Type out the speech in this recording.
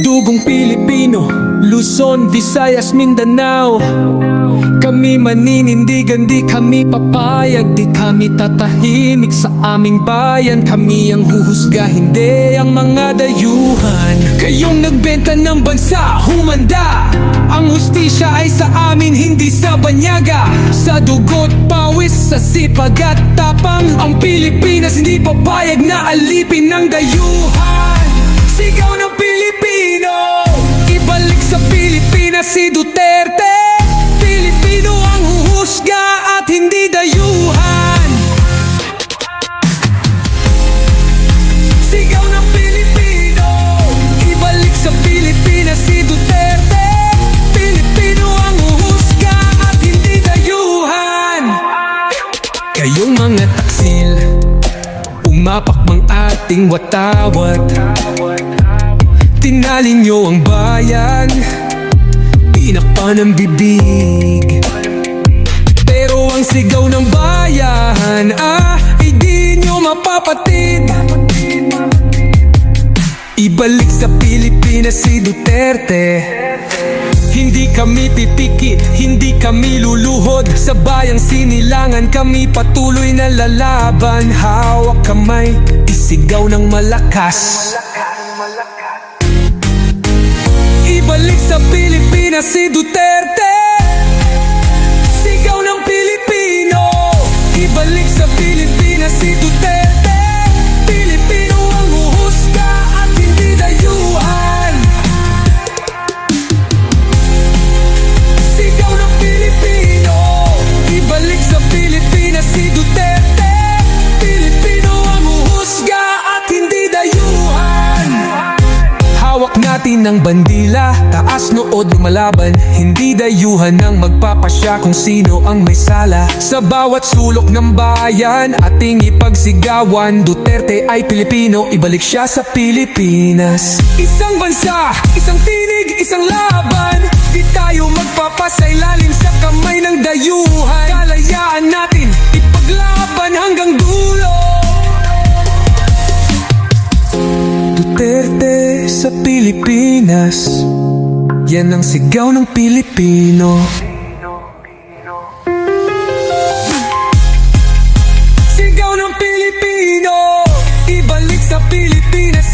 Dugong Pilipino, Luzon, Visayas, Mindanao. Kami maninindigan, di kami papayag, di kami tatahimik sa aming bayan. Kami ang huhusga, hindi ang mga dayuhan. Kayong nagbenta ng bansa, humanda. Ang hustisya ay sa amin, hindi sa banyaga. Sa dugo't pawis, sa sipag at tapang, ang Pilipinas hindi papayag na alipin ng dayuhan. Sigaw ng Pilipino, ibalik sa Pilipinas si Duterte. Pilipino ang huhusga at hindi dayuhan. Sigaw ng Pilipino, ibalik sa Pilipinas si Duterte. Pilipino ang huhusga at hindi dayuhan. Kayong mga taksil, umapak mang ating watawat. Tinalin nyo ang bayan, tinakpan ang bibig. Pero ang sigaw ng bayan, ay di nyo mapapatid. Ibalik sa Pilipinas si Duterte. Hindi kami pipikit, hindi kami luluhod. Sa bayang sinilangan kami patuloy na lalaban. Hawak kamay, isigaw ng malakas. Ibalik sa Pilipinas si Duterte. Sigaw ng Pilipino, ibalik sa Pilipinas si Duterte. Pilipino ang huhusga at hindi dayuhan. Sigaw ng Pilipino, ibalik sa Pilipinas si Duterte. Pilipino ang huhusga at hindi dayuhan. Hawak natin ang bandila, taas nood lumalaban. Hindi dayuhan ang magpapasya kung sino ang may sala. Sa bawat sulok ng bayan, ating ipagsigawan. Duterte ay Pilipino, ibalik siya sa Pilipinas. Isang bansa, isang tinig, isang laban. Di tayo magpapasailalim sa kamay ng dayuhan. Kalayaan natin, ipaglaban hanggang dulo. Duterte sa Pilipinas, yan ang sigaw ng Pilipino. Sigaw ng Pilipino, ibalik sa Pilipinas